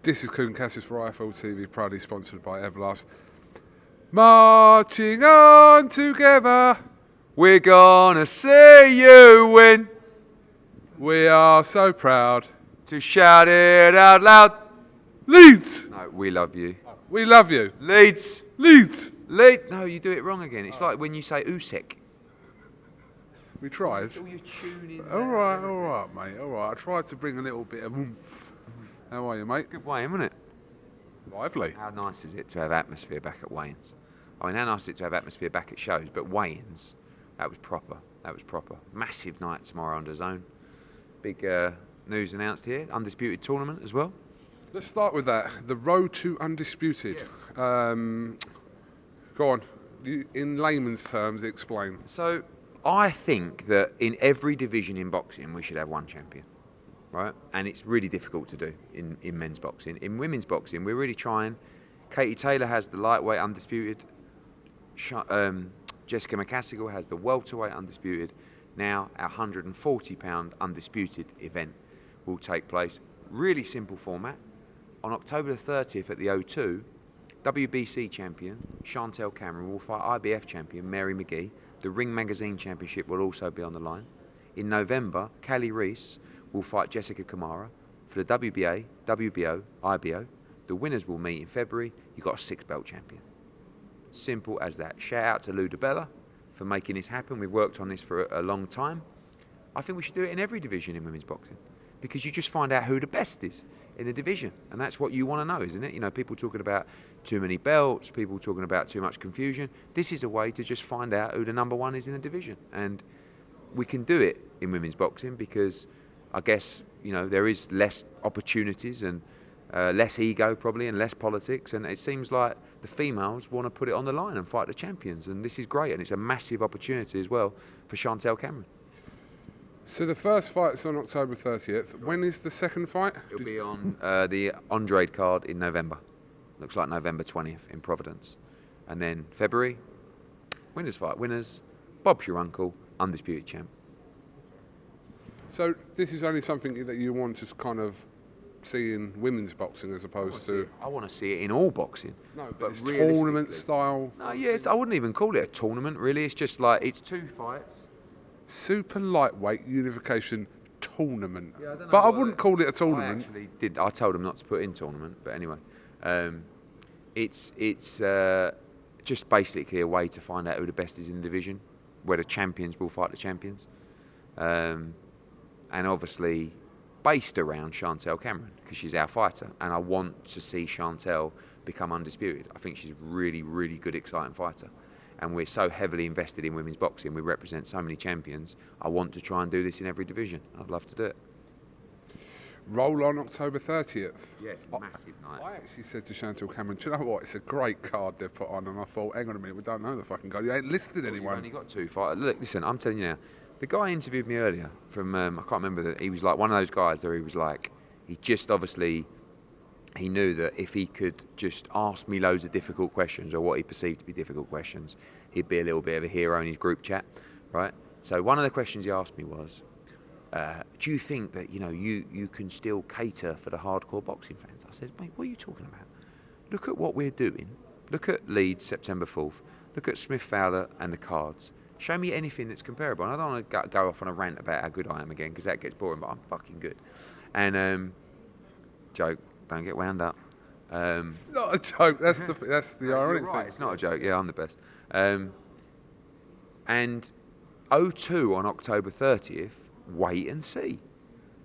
This is KUGAN CASSIUS for IFL TV, proudly sponsored by Everlast. Marching on together, we're gonna see you win. We are so proud to shout it out loud. Leeds! No, we love you. We love you. Leeds! Leeds! Leeds! No, you do it wrong again. It's like when you say Usyk. We tried. All your tuning. All right, mate. All right. I tried to bring a little bit of oomph. How are you, mate? Good way, isn't it? Lively. How nice is it to have atmosphere back at weigh-ins? I mean, how nice is it to have atmosphere back at shows? But weigh-ins, that was proper. That was proper. Massive night tomorrow under Zone. Big news announced here. Undisputed tournament as well. Let's start with that. The road to undisputed. Yes. Go on. In layman's terms, explain. So, I think that in every division in boxing, we should have one champion. Right, and it's really difficult to do in men's boxing. In women's boxing, we're really trying. Katie Taylor has the lightweight undisputed. Jessica McCaskill has the welterweight undisputed. Now, our 140-pound undisputed event will take place. Really simple format. On October the 30th at the O2, WBC champion Chantel Cameron will fight IBF champion Mary McGee. The Ring Magazine Championship will also be on the line. In November, Callie Reese will fight Jessica Kamara for the WBA, WBO, IBO. The winners will meet in February. You've got a 6-belt champion. Simple as that. Shout out to Lou DeBella for making this happen. We've worked on this for a long time. I think we should do it in every division in women's boxing because you just find out who the best is in the division. And that's what you want to know, isn't it? You know, people talking about too many belts, people talking about too much confusion. This is a way to just find out who the number one is in the division. And we can do it in women's boxing because I guess, you know, there is less opportunities and less ego probably and less politics, and it seems like the females want to put it on the line and fight the champions, and this is great, and it's a massive opportunity as well for Chantel Cameron. So the first fight's on October 30th. When is the second fight? It'll be on the Andrade card in November. Looks like November 20th in Providence. And then February, winners fight winners, Bob's your uncle, undisputed champ. So this is only something that you want to kind of see in women's boxing as opposed to... I want to see it in all boxing. No, but it's tournament style. No, yes, I wouldn't even call it a tournament, really. It's just like, it's 2 fights. Super lightweight unification tournament. Yeah, but I wouldn't call it a tournament. I told them not to put in tournament, but anyway. It's just basically a way to find out who the best is in the division, where the champions will fight the champions. And obviously based around Chantel Cameron because she's our fighter, and I want to see Chantel become undisputed. I think she's a really, really good, exciting fighter, and we're so heavily invested in women's boxing. We represent so many champions. I want to try and do this in every division. I'd love to do it. Roll on October 30th. Yes, massive night. I actually said to Chantel Cameron, do you know what? It's a great card they've put on, and I thought, hang on a minute, we don't know the fucking guy. You ain't listed anyone. You've only got 2 fighters. Look, listen, I'm telling you now. The guy interviewed me earlier from, I can't remember, that he was like one of those guys where he was like, he just obviously, he knew that if he could just ask me loads of difficult questions or what he perceived to be difficult questions, he'd be a little bit of a hero in his group chat, right? So one of the questions he asked me was, do you think that, you know, you can still cater for the hardcore boxing fans? I said, mate, what are you talking about? Look at what we're doing. Look at Leeds, September 4th. Look at Smith Fowler and the cards. Show me anything that's comparable. And I don't want to go off on a rant about how good I am again because that gets boring, but I'm fucking good. And joke, don't get wound up. It's not a joke. That's the ironic right. thing. It's not a joke. Yeah, I'm the best. And O2 on October 30th. Wait and see.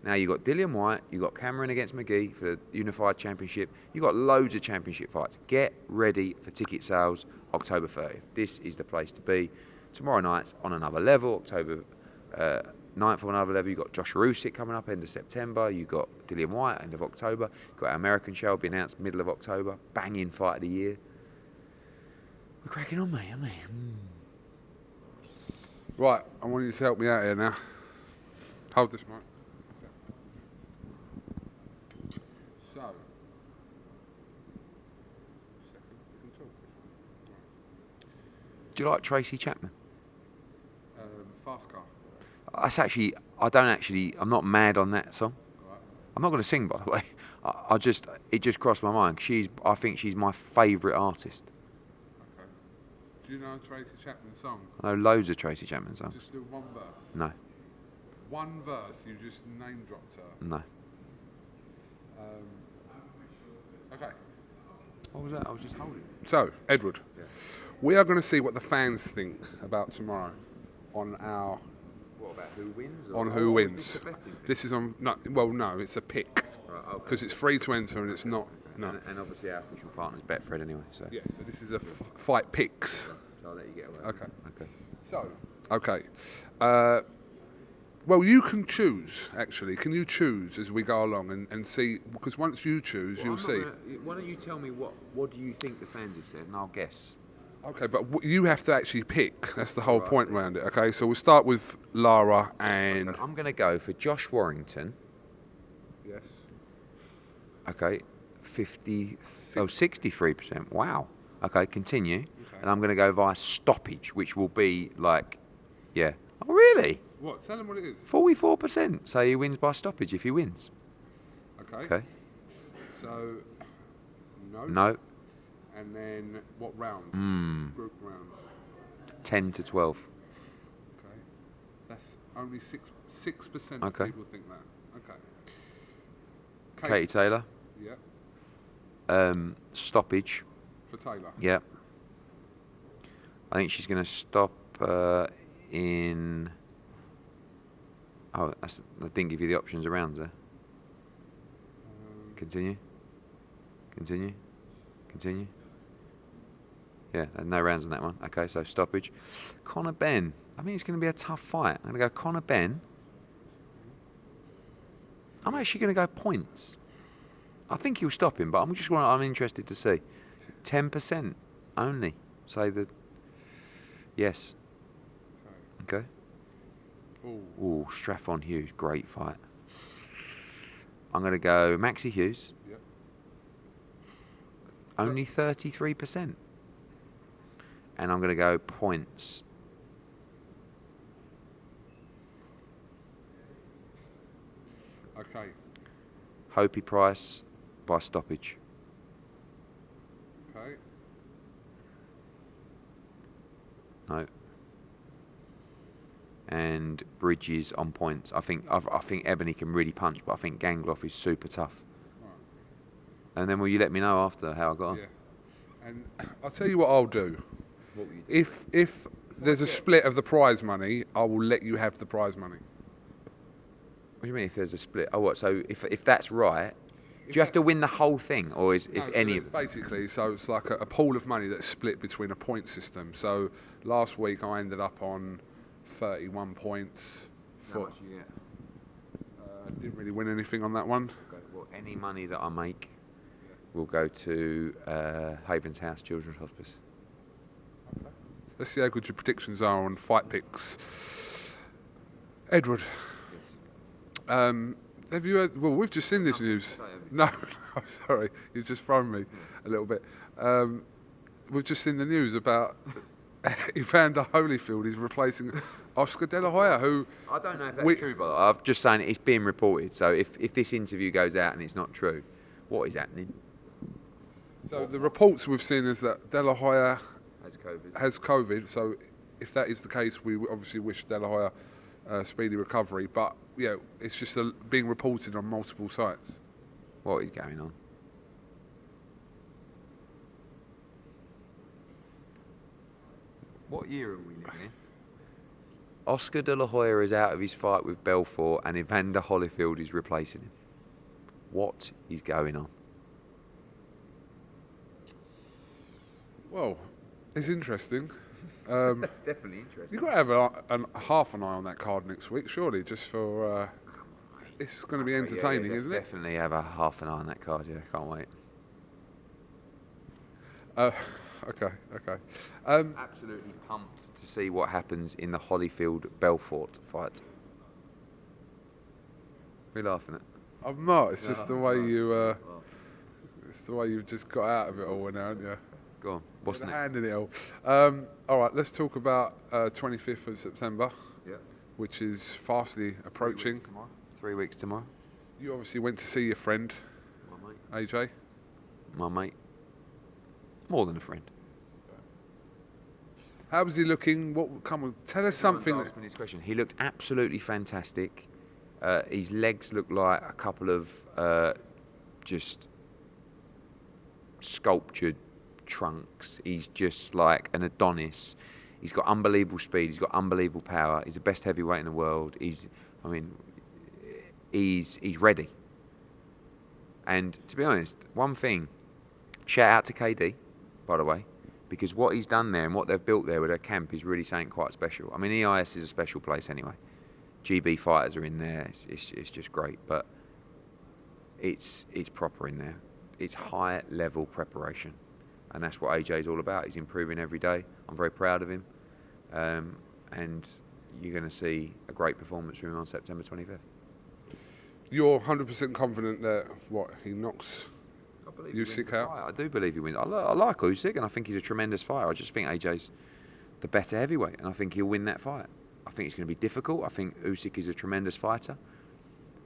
Now you've got Dillian Whyte, you've got Cameron against McGee for the Unified Championship. You've got loads of championship fights. Get ready for ticket sales October 30th. This is the place to be. Tomorrow night's on another level. October 9th on another level. You've got Aj-Usyk coming up end of September. You've got Dillian Whyte end of October. You've got our American show will be announced middle of October. Banging fight of the year. We're cracking on, mate, aren't we? Right, I want you to help me out here now. Hold this mic. So, do you like Tracy Chapman? Fast Car. I'm not mad on that song. Right. I'm not going to sing, by the way. it just crossed my mind. I think she's my favourite artist. Okay. Do you know Tracy Chapman's song? I know loads of Tracy Chapman songs. Just do one verse. No. One verse, you just name dropped her. No. Okay. What was that? I was just holding. So, Edward, Yeah. we are going to see what the fans think about tomorrow on our What about who wins? on who wins. This is on no, it's a pick because it's free to enter and it's not. No. And obviously our official partner's Betfred anyway. So. Yeah. So this is a fight picks. So I'll let you get away. Okay. Okay. So. Okay. Well, you can choose. Actually, can you choose as we go along and see? Because once you choose, you'll see. Why don't you tell me what do you think the fans have said, and I'll guess. Okay, but you have to actually pick. That's the whole point around it. Okay, so we'll start with Lara and. I'm going to go for Josh Warrington. Yes. Okay, 63%. Wow. Okay, continue. Okay. And I'm going to go via stoppage, which will be like, yeah. Oh, really? What? Tell him what it is. 44% say he wins by stoppage if he wins. Okay. Okay. So, no. No. And then what rounds? Group rounds. 10 to 12. Okay. That's only 6% of Okay. people think that. Okay. Katie Taylor. Yeah. Stoppage. For Taylor. Yeah. I think she's going to stop in. Oh, I didn't give you the options around there. Continue. Yeah, no rounds on that one. Okay, so stoppage. Conor Benn. I think it's going to be a tough fight. I'm going to go Conor Benn. I'm actually going to go points. I think he'll stop him, but I'm interested to see. 10% only. Say that. Yes. Okay. Ooh, Straffon Hughes, great fight. I'm going to go Maxi Hughes. Yep. Only 33%. And I'm going to go points. Okay. Hopi Price by stoppage. Okay. No. And Bridges on points. I think Ebony can really punch, but I think Gangloff is super tough. Right. And then will you let me know after how I got on? Yeah. And I'll tell you what I'll do. What will you do? If there's a split of the prize money, I will let you have the prize money. What do you mean if there's a split? Oh, what? So if that's right, do you have to win the whole thing, or is if any of it? Basically, so it's like a pool of money that's split between a point system. So last week I ended up on 31 points. How much you get? Didn't really win anything on that one. Okay, well, any money that I make will go to Havens House Children's Hospice. Okay. Let's see how good your predictions are on fight picks. Edward, have you heard? Well, we've just seen this news. No, sorry, you've just thrown me a little bit. We've just seen the news about Evander Holyfield is replacing Oscar De La Hoya, who... I don't know if that's true, but I'm just saying it's being reported. So if this interview goes out and it's not true, what is happening? So the reports we've seen is that De La Hoya Has COVID. So if that is the case, we obviously wish De La Hoya speedy recovery. But yeah, it's just being reported on multiple sites. What is going on? What year are we living in? Oscar De La Hoya is out of his fight with Belfort and Evander Holyfield is replacing him. What is going on? Well, it's interesting. That's definitely interesting. You've got to have half an eye on that card next week, surely, just for... it's going to be entertaining, isn't it? Definitely have a half an eye on that card, yeah. Can't wait. Okay. Absolutely pumped to see what happens in the Holyfield-Belfort fight. What are you laughing at? I'm not. It's just the way you... it's the way you've just got out of it all now, haven't you? Go on. What's With a next? hand in it all. All right, let's talk about 25th of September, which is fastly approaching. 3 weeks tomorrow. You obviously went to see your friend. My AJ? My mate. More than a friend. How was he looking? Come on, tell us something. Ask me this question. He looked absolutely fantastic. His legs looked like a couple of just sculptured trunks. He's just like an Adonis. He's got unbelievable speed. He's got unbelievable power. He's the best heavyweight in the world. He's ready. And to be honest, one thing, shout out to KD, by the way, because what he's done there and what they've built there with their camp is really something quite special. I mean, EIS is a special place anyway. GB fighters are in there. It's just great, but it's proper in there. It's high level preparation, and that's what AJ is all about. He's improving every day. I'm very proud of him, and you're going to see a great performance from him on September 25th. You're 100% confident that he knocks Usyk out? I do believe he wins. I like Usyk, and I think he's a tremendous fighter. I just think AJ's the better heavyweight, and I think he'll win that fight. I think it's going to be difficult. I think Usyk is a tremendous fighter,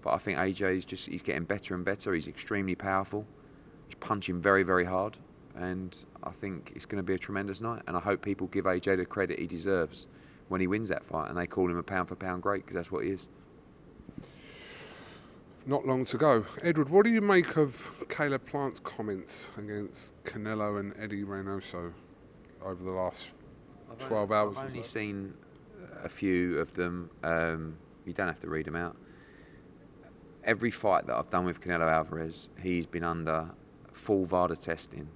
but I think AJ he's getting better and better. He's extremely powerful. He's punching very, very hard, and I think it's going to be a tremendous night. And I hope people give AJ the credit he deserves when he wins that fight, and they call him a pound-for-pound great, because that's what he is. Not long to go. Edward, what do you make of Caleb Plant's comments against Canelo and Eddie Reynoso over the last 12 hours? I've only seen a few of them. You don't have to read them out. Every fight that I've done with Canelo Alvarez, he's been under full VADA testing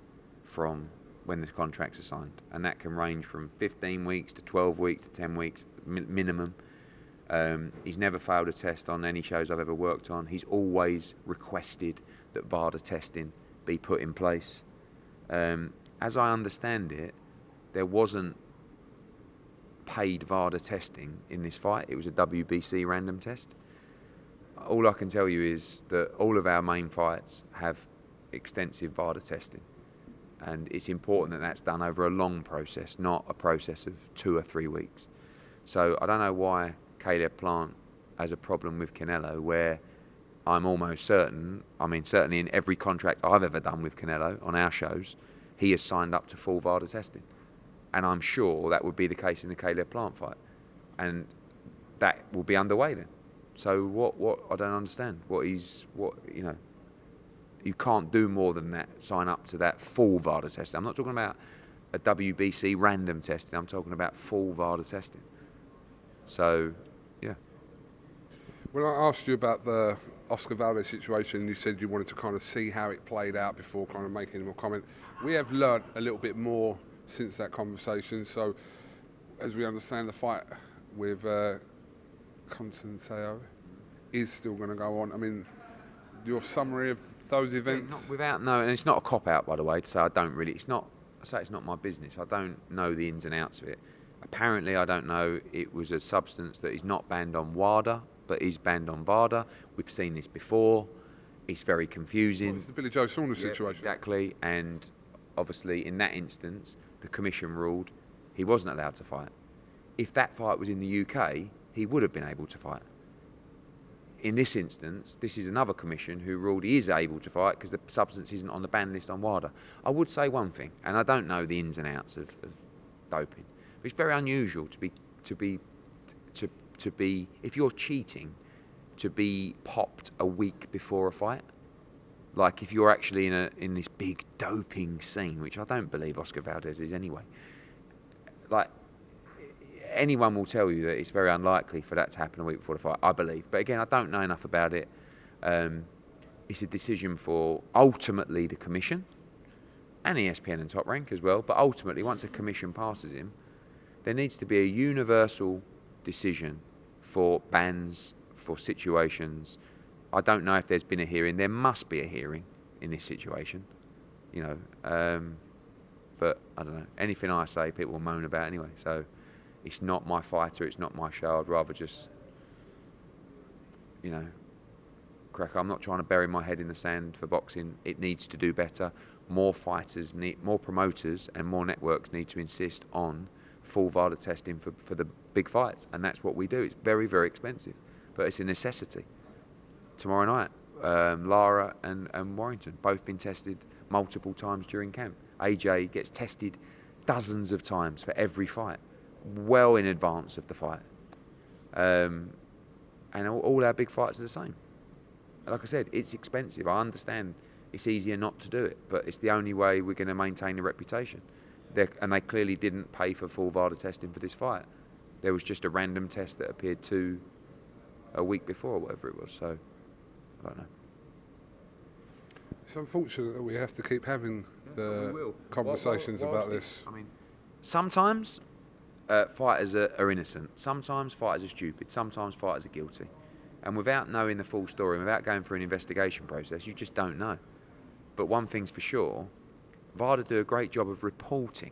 from when the contracts are signed. And that can range from 15 weeks to 12 weeks to 10 weeks minimum. He's never failed a test on any shows I've ever worked on. He's always requested that VADA testing be put in place. As I understand it, there wasn't paid VADA testing in this fight. It was a WBC random test. All I can tell you is that all of our main fights have extensive VADA testing. And it's important that that's done over a long process, not a process of 2 or 3 weeks. So I don't know why Caleb Plant has a problem with Canelo, where I'm almost certain, certainly in every contract I've ever done with Canelo on our shows, he has signed up to full VADA testing. And I'm sure that would be the case in the Caleb Plant fight. And that will be underway then. So what I don't understand. You can't do more than that, sign up to that full VADA testing. I'm not talking about a WBC random testing, I'm talking about full VADA testing. So, yeah. When I asked you about the Oscar Valdez situation, you said you wanted to kind of see how it played out before kind of making any more comment. We have learnt a little bit more since that conversation. So, as we understand, the fight with Constantino is still going to go on. I mean, your summary of those events? And it's not a cop-out, by the way, to say it's not my business. I don't know the ins and outs of it. Apparently, I don't know, it was a substance that is not banned on WADA, but is banned on VADA. We've seen this before. It's very confusing. Well, it's the Billy Joe Saunders situation. Exactly, and obviously in that instance, the commission ruled he wasn't allowed to fight. If that fight was in the UK, he would have been able to fight. In this instance, this is another commission who ruled he is able to fight because the substance isn't on the ban list on WADA. I would say one thing, and I don't know the ins and outs of doping. It's very unusual to be if you're cheating, to be popped a week before a fight. Like if you're actually in this big doping scene, which I don't believe Oscar Valdez is anyway. Like anyone will tell you that it's very unlikely for that to happen a week before the fight, I believe. But again, I don't know enough about it. It's a decision for ultimately the commission and ESPN and Top Rank as well. But ultimately, once a commission passes him, there needs to be a universal decision for bans, for situations. I don't know if there's been a hearing. There must be a hearing in this situation, but I don't know. Anything I say, people will moan about anyway. So it's not my fighter. It's not my show. I'd rather just, crack. I'm not trying to bury my head in the sand for boxing. It needs to do better. More fighters more promoters and more networks need to insist on full VADA testing for the big fights, and that's what we do. It's very, very expensive, but it's a necessity. Tomorrow night, Lara and Warrington, both been tested multiple times during camp. AJ gets tested dozens of times for every fight, well in advance of the fight. And all our big fights are the same. Like I said, it's expensive. I understand it's easier not to do it, but it's the only way we're going to maintain the reputation. And they clearly didn't pay for full VADA testing for this fight. There was just a random test that appeared a week before or whatever it was. So, I don't know. It's unfortunate that we have to keep having the conversations about this. I mean, sometimes fighters are innocent. Sometimes fighters are stupid. Sometimes fighters are guilty. And without knowing the full story, and without going through an investigation process, you just don't know. But one thing's for sure, VADA do a great job of reporting.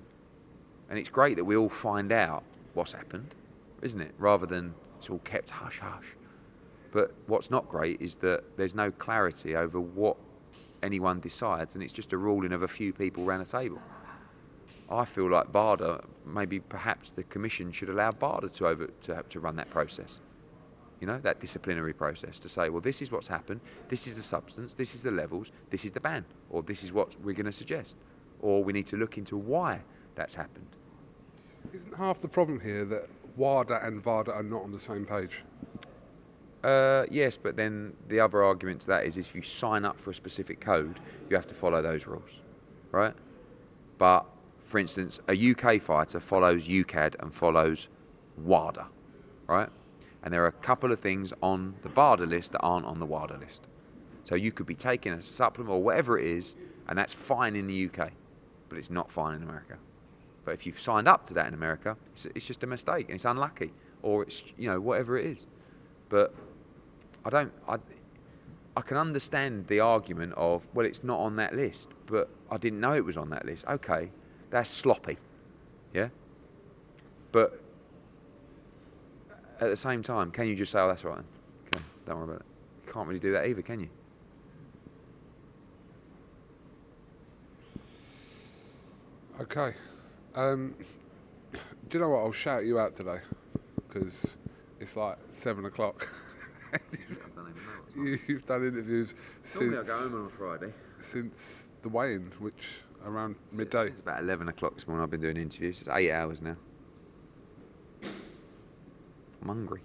And it's great that we all find out what's happened, isn't it? Rather than it's all kept hush-hush. But what's not great is that there's no clarity over what anyone decides, and it's just a ruling of a few people around a table. I feel like VADA, maybe perhaps the commission should allow VADA to run that process. You know, that disciplinary process, to say, well, this is what's happened, this is the substance, this is the levels, this is the ban, or this is what we're going to suggest, or we need to look into why that's happened. Isn't half the problem here that WADA and VADA are not on the same page? Yes, but then the other argument to that is if you sign up for a specific code, you have to follow those rules, right? But, for instance, a UK fighter follows UCAD and follows WADA, right? And there are a couple of things on the VADA list that aren't on the WADA list. So you could be taking a supplement or whatever it is, and that's fine in the UK, but it's not fine in America. But if you've signed up to that in America, it's just a mistake and it's unlucky, or it's, you know, whatever it is. But I can understand the argument of, well, it's not on that list, but I didn't know it was on that list. Okay, that's sloppy, yeah? But at the same time, can you just say, oh, that's right, okay, don't worry about it. You can't really do that either, can you? Okay. Do you know what? I'll shout you out today because it's like 7 o'clock. You've done interviews Normally I go home on a Friday. Since the weigh-in, which around midday. It's about 11 o'clock this morning I've been doing interviews. It's 8 hours now. I'm hungry.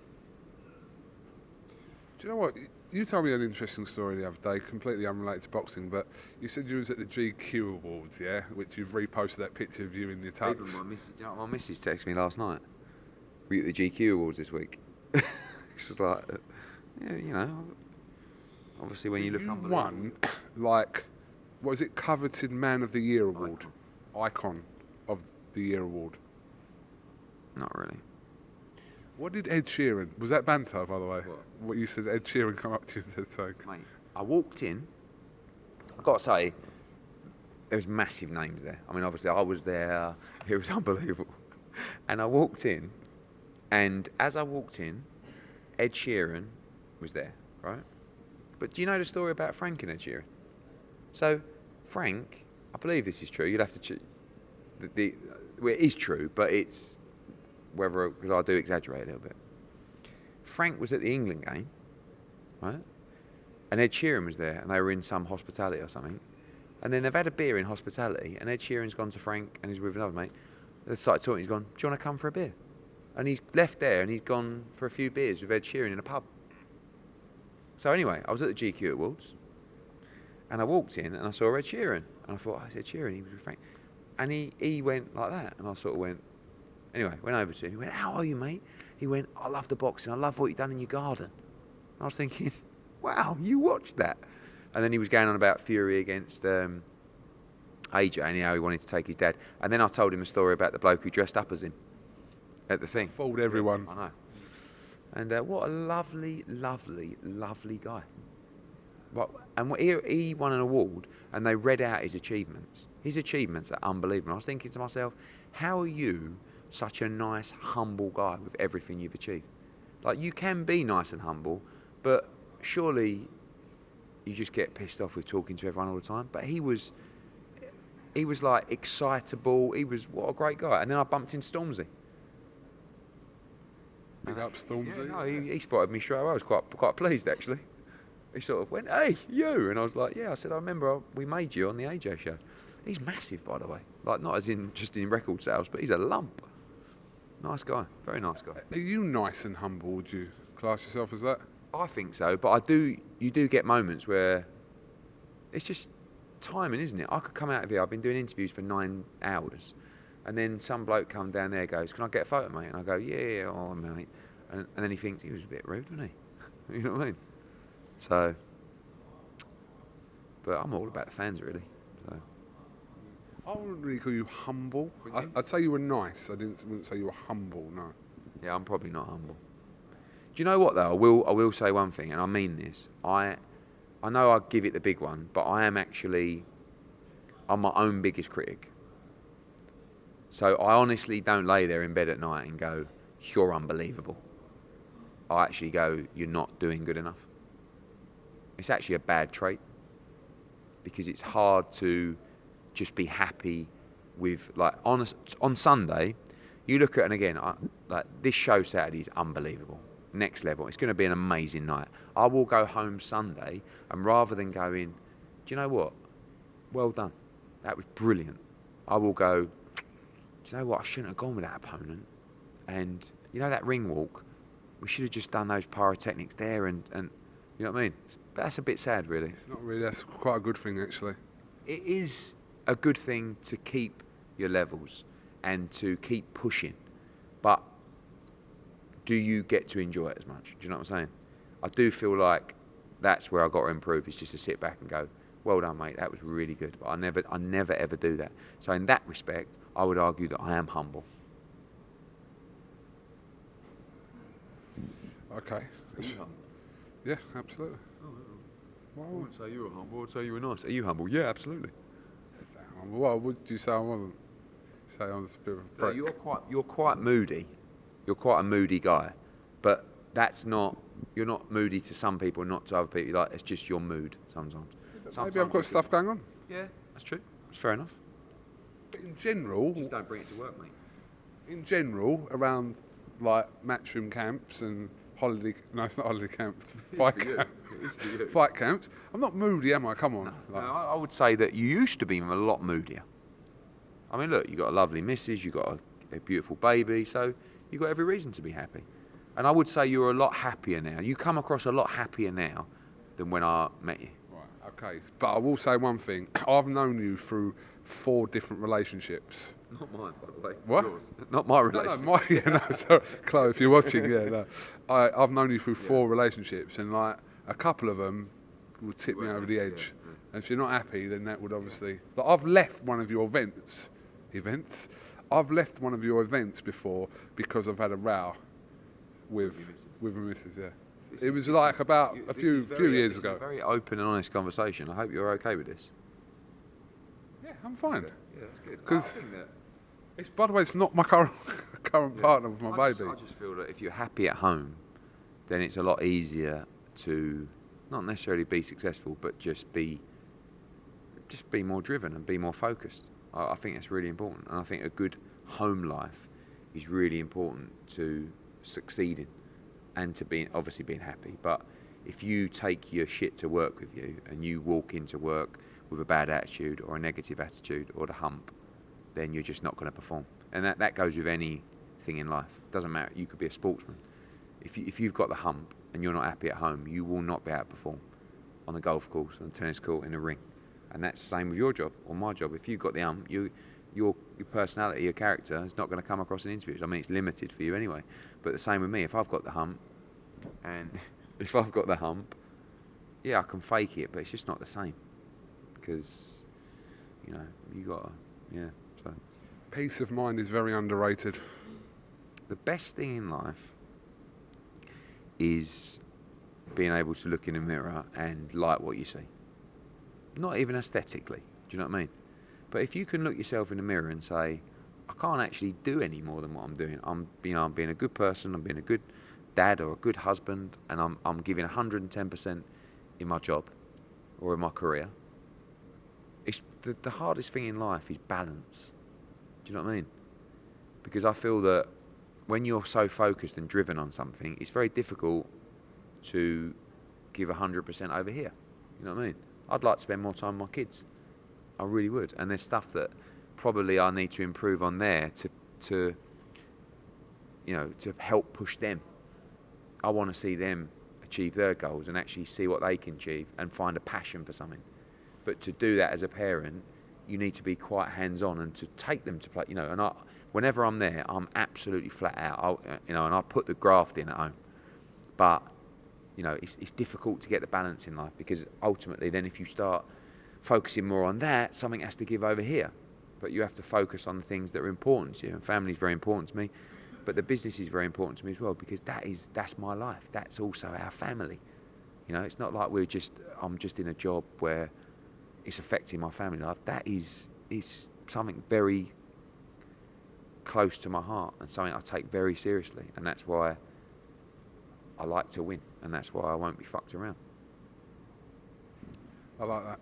Do you know what? You told me an interesting story the other day, completely unrelated to boxing, but you said you was at the GQ Awards, yeah? Which you've reposted that picture of you in your tux. Even my missus texted me last night. We at the GQ Awards this week. It's just like, yeah, you know, obviously when you look unbelievable. You won, like, what is it, coveted Man of the Year award? Icon of the Year award. Not really. What did Ed Sheeran, was that banter, by the way? What you said, Ed Sheeran come up to you and said, mate, I walked in, I've got to say, there was massive names there. I mean, obviously I was there, it was unbelievable. And I walked in, and as I walked in, Ed Sheeran was there, right? But do you know the story about Frank and Ed Sheeran? So, Frank, I believe this is true, you'd have to well, it is true, but it's whether, because I do exaggerate a little bit. Frank was at the England game, right? And Ed Sheeran was there, and they were in some hospitality or something. And then they've had a beer in hospitality, and Ed Sheeran's gone to Frank, and he's with another mate. They started talking, he's gone, do you want to come for a beer? And he's left there, and he's gone for a few beers with Ed Sheeran in a pub. So anyway, I was at the GQ Awards, and I walked in, and I saw Ed Sheeran. And I thought, oh, it's Ed Sheeran, he was with Frank. And he went like that, and I sort of went, anyway, went over to him. He went, how are you, mate? He went, I love the boxing. I love what you've done in your garden. And I was thinking, wow, you watched that. And then he was going on about Fury against AJ and how he wanted to take his dad. And then I told him a story about the bloke who dressed up as him at the thing. Fooled everyone. I know. And what a lovely, lovely, lovely guy. And he won an award, and they read out his achievements. His achievements are unbelievable. I was thinking to myself, how are you such a nice, humble guy with everything you've achieved? Like, you can be nice and humble, but surely you just get pissed off with talking to everyone all the time. But he was like excitable. What a great guy. And then I bumped into Stormzy. Big up Stormzy. Yeah, no, he spotted me straight away. I was quite pleased, actually. he sort of went, "Hey, you," and I was like, "Yeah." I said, "I remember we made you on the AJ show." He's massive, by the way. Like, not as in just in record sales, but he's a lump. Nice guy, very nice guy. Are you nice and humble? Would you class yourself as that? I think so, but you do get moments where it's just timing, isn't it? I could come out of here, I've been doing interviews for 9 hours, and then some bloke come down there goes, "Can I get a photo, mate?" And I go, "Yeah, oh, mate." And then he thinks he was a bit rude, wasn't he? You know what I mean? So, but I'm all about the fans, really. So. I wouldn't really call you humble. I'd say you were nice. Wouldn't say you were humble, no. Yeah, I'm probably not humble. Do you know what, though? I will say one thing, and I mean this. I know I give it the big one, but I'm my own biggest critic. So I honestly don't lay there in bed at night and go, "You're unbelievable." I actually go, "You're not doing good enough." It's actually a bad trait, because it's hard to just be happy with, like, on Sunday, you look at, and again, like, this show Saturday is unbelievable. Next level. It's going to be an amazing night. I will go home Sunday, and rather than going, "Do you know what? Well done. That was brilliant," I will go, "Do you know what? I shouldn't have gone with that opponent. And you know that ring walk? We should have just done those pyrotechnics there, and you know what I mean?" That's a bit sad, really. It's not really. That's quite a good thing, actually. It is a good thing to keep your levels and to keep pushing, but do you get to enjoy it as much? Do you know what I'm saying? I do feel like that's where I got to improve, is just to sit back and go, "Well done, mate, that was really good." But I never ever do that. So in that respect, I would argue that I am humble. Okay. Yeah, absolutely. I wouldn't say you were humble, I'd say you were nice. Are you humble? Yeah, absolutely. What would you say I wasn't? Say I was a bit of a prick. You're quite moody. You're quite a moody guy, but you're not moody to some people, not to other people. Like, it's just your mood sometimes. Maybe I've got stuff going on. Yeah, that's true. That's fair enough. But in general, Just don't bring it to work, mate. In general, around like matchroom camps and it's not holiday camps, fight camps. Fight camps. I'm not moody, am I? Come on. No, I would say that you used to be a lot moodier. I mean, look, you got a lovely missus, you got a beautiful baby, so you've got every reason to be happy. And I would say you're a lot happier now. You come across a lot happier now than when I met you. Right, okay. But I will say one thing. I've known you through 4 different relationships. Not mine, by the way. What? Yours. Not my relationship. No, sorry. Chloe, if you're watching, yeah, no. I've known you through 4 relationships, and like a couple of them would tip me over the edge. Yeah. And if you're not happy, then that would obviously... Like, I've left one of your events. I've left one of your events before because I've had a row with a missus, yeah. It was like about a few years ago. A very open and honest conversation. I hope you're okay with this. Yeah, I'm fine. Yeah, that's good. Because by the way, it's not my current partner with my baby. I just feel that if you're happy at home, then it's a lot easier to not necessarily be successful, but just be more driven and be more focused. I think it's really important, and I think a good home life is really important to succeeding and to being happy. But if you take your shit to work with you and you walk into work with a bad attitude or a negative attitude or the hump, then you're just not going to perform. And that goes with anything in life. It doesn't matter. You could be a sportsman. If you've got the hump and you're not happy at home, you will not be able to perform on the golf course, on the tennis court, in the ring. And that's the same with your job or my job. If you've got the hump, your personality, your character is not going to come across in interviews. I mean, it's limited for you anyway. But the same with me. If I've got the hump, yeah, I can fake it, but it's just not the same. Because, you got to, yeah. So. Peace of mind is very underrated. The best thing in life is being able to look in a mirror and like what you see. Not even aesthetically, do you know what I mean? But if you can look yourself in the mirror and say, I can't actually do any more than what I'm doing. I'm being a good person, I'm being a good dad or a good husband, and I'm giving 110% in my job or in my career. It's the hardest thing in life is balance. Do you know what I mean? Because I feel that when you're so focused and driven on something, it's very difficult to give 100% over here. You know what I mean? I'd like to spend more time with my kids. I really would. And there's stuff that probably I need to improve on there to help push them. I want to see them achieve their goals and actually see what they can achieve and find a passion for something. But to do that as a parent, you need to be quite hands-on and to take them to play. And whenever I'm there, I'm absolutely flat out. And I put the graft in at home. But it's difficult to get the balance in life, because ultimately, then if you start focusing more on that, something has to give over here. But you have to focus on the things that are important to you. And family is very important to me. But the business is very important to me as well, because that's my life. That's also our family. It's not like I'm just in a job where it's affecting my family life. That is something very close to my heart and something I take very seriously. And that's why I like to win. And that's why I won't be fucked around. I like that.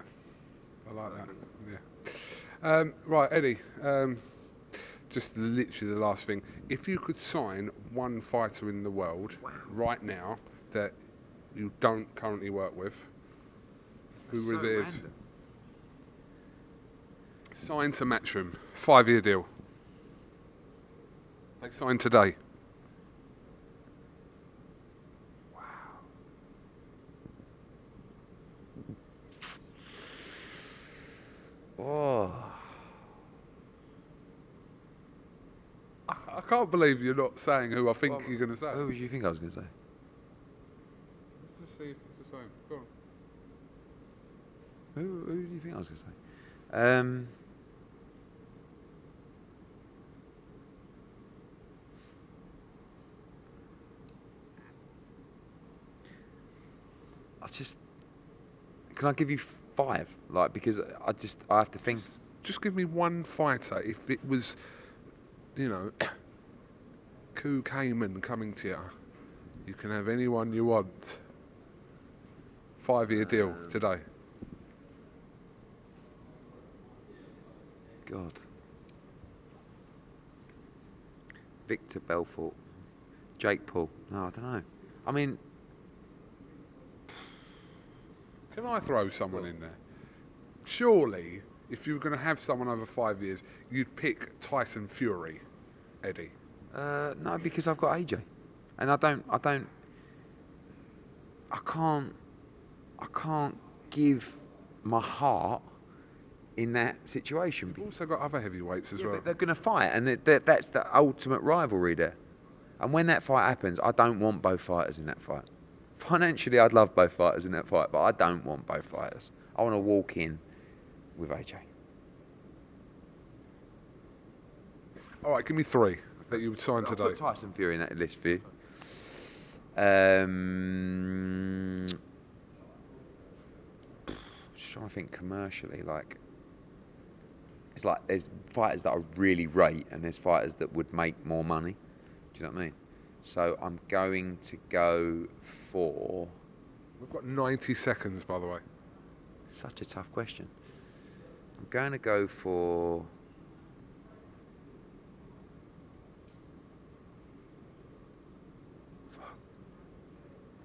Yeah. Right, Eddie. Just literally the last thing. If you could sign one fighter in the world right now that you don't currently work with, who is it? Sign to Matchroom, 5-year deal. They sign today. Wow. Oh. I can't believe you're not saying who I think you're going to say. Who would you think I was going to say? Let's just see if it's the same. Go on. Who do you think I was going to say? Can I give you 5? Because I have to think. Just give me one fighter. If it was, KUGAN coming to you, you can have anyone you want. 5-year deal today. God. Victor Belfort. Jake Paul. No, I don't know. I mean, can I throw someone in there? Surely, if you were going to have someone over 5 years, you'd pick Tyson Fury, Eddie. No, because I've got AJ, and I can't give my heart in that situation. You've also got other heavyweights as well. But they're going to fight, and that's the ultimate rivalry there. And when that fight happens, I don't want both fighters in that fight. Financially, I'd love both fighters in that fight, but I don't want both fighters. I want to walk in with AJ. All right, give me 3 that you would sign today. I'll put Tyson Fury in that list for you. Just trying to think commercially, it's like there's fighters that I really rate and there's fighters that would make more money. Do you know what I mean? So I'm going to go for... We've got 90 seconds, by the way. Such a tough question. I'm going to go for...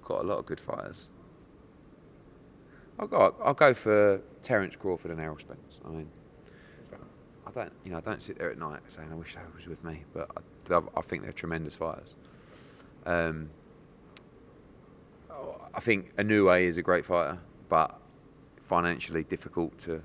Got a lot of good fighters. I'll go for Terence Crawford and Errol Spence. I mean, I don't sit there at night saying I wish they was with me, but I think they're tremendous fighters. I think Inoue is a great fighter, but financially difficult to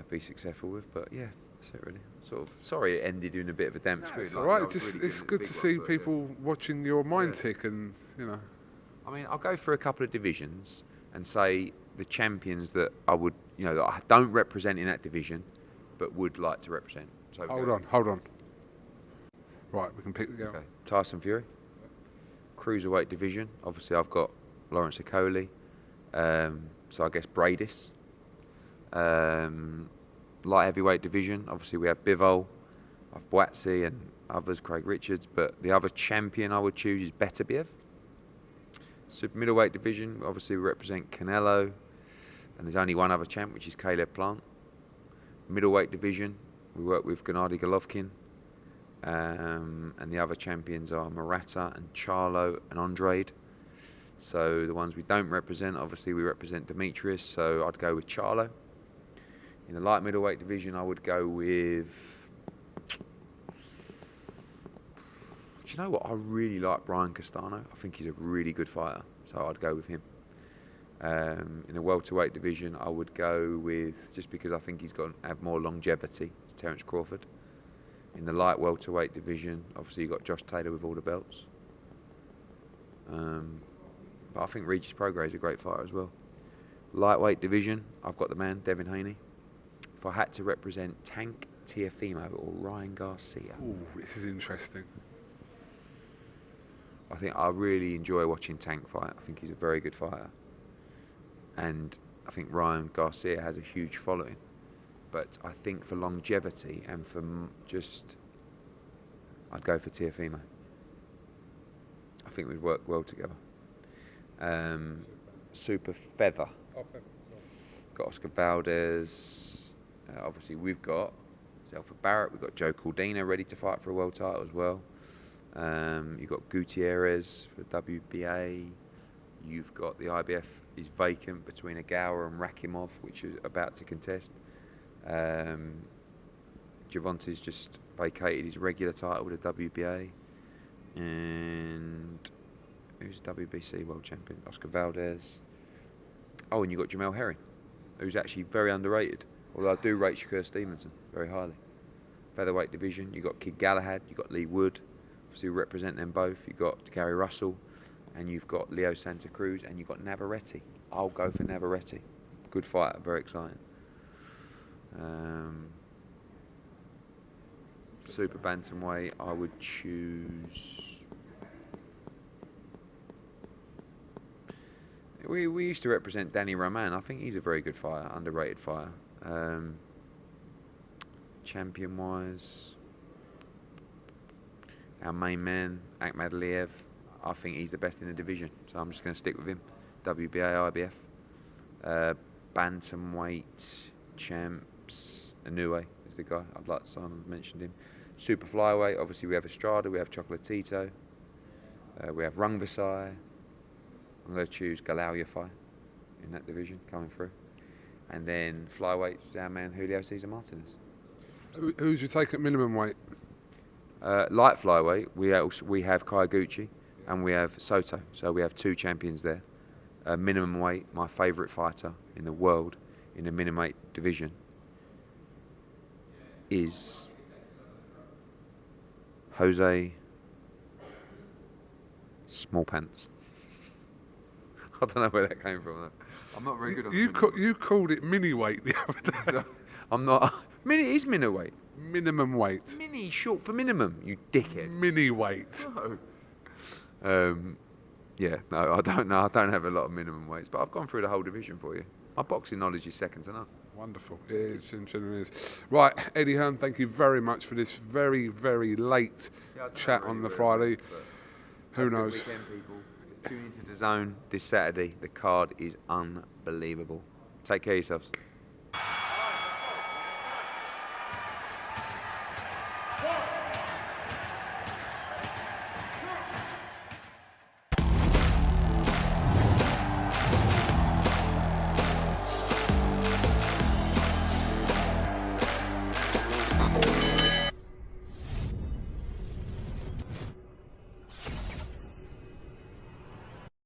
be successful with. But yeah, that's it really. Sort of sorry it ended in a bit of a damp squid. It's all right. It's good to see people watching your mind tick, and I mean, I'll go for a couple of divisions and say the champions that I would, that I don't represent in that division, but would like to represent. So hold on. Right, we can pick the girl. Okay. Tyson Fury. Cruiserweight division. Obviously, I've got Lawrence Okoli. So I guess Bradis. Light heavyweight division. Obviously, we have Bivol, I've Boatsy and others, Craig Richards. But the other champion I would choose is Beterbiev. Super middleweight division. Obviously, we represent Canelo. And there's only one other champ, which is Caleb Plant. Middleweight division. We work with Gennady Golovkin. And the other champions are Murata and Charlo and Andrade. So the ones we don't represent, obviously we represent Demetrius, so I'd go with Charlo. In the light middleweight division, I would go with... Do you know what? I really like Brian Castano. I think he's a really good fighter, so I'd go with him. In the welterweight division, I would go with, just because I think he's got to have more longevity, it's Terence Crawford. In the light welterweight division, obviously you've got Josh Taylor with all the belts. But I think Regis Prograis is a great fighter as well. Lightweight division, I've got the man, Devin Haney. If I had to represent Tank Tiafimo or Ryan Garcia. Ooh, this is interesting. I think I really enjoy watching Tank fight. I think he's a very good fighter. And I think Ryan Garcia has a huge following. But I think for longevity and for just... I'd go for Tiafimo. I think we'd work well together. Super feather. Got Oscar Valdez. Obviously, we've got Zelfa Barrett. We've got Joe Caldina ready to fight for a world title as well. You've got Gutierrez for the WBA. You've got the IBF is vacant between Agawa and Rakimov, which is about to contest. Gervonta's just vacated his regular title with the WBA. And who's WBC world champion? Oscar Valdez. Oh, and you've got Jamel Herring, who's actually very underrated. Although I do rate Shakur Stevenson very highly. Featherweight division, you've got Kid Galahad, you've got Lee Wood. Obviously, we represent them both. You've got Gary Russell, and you've got Leo Santa Cruz, and you've got Navarrete. I'll go for Navarrete. Good fighter, very exciting. Super bantamweight, I would choose... We used to represent Danny Roman. I think he's a very good fighter, underrated fighter. Champion-wise, our main man, Akhmad Aliyev, I think he's the best in the division, so I'm just going to stick with him. WBA, IBF. Bantamweight champs, Inoue is the guy. I'd like Simon mentioned him. Super flyweight, obviously we have Estrada, we have Chocolatito, we have Rungvisai. I'm going to choose Galal Yafai in that division coming through. And then flyweights, our man Julio Cesar Martinez. Who's your take at minimum weight? Light flyweight, we have Kaiguchi and we have Soto. So we have two champions there. Minimum weight, my favourite fighter in the world in the minimum weight division is Jose Small Pants. I don't know where that came from. I'm not very good on you called it mini weight the other day. I'm not. Mini is mini weight. Minimum weight. Mini short for minimum, you dickhead. Mini weight. No. Yeah, no, I don't know. I don't have a lot of minimum weights, but I've gone through the whole division for you. My boxing knowledge is second to none. Wonderful. It is. Right, Eddie Hearn, thank you very much for this very, very late chat really on the Friday. Who knows? Weekend, people. Tune into DAZN this Saturday. The card is unbelievable. Take care of yourselves.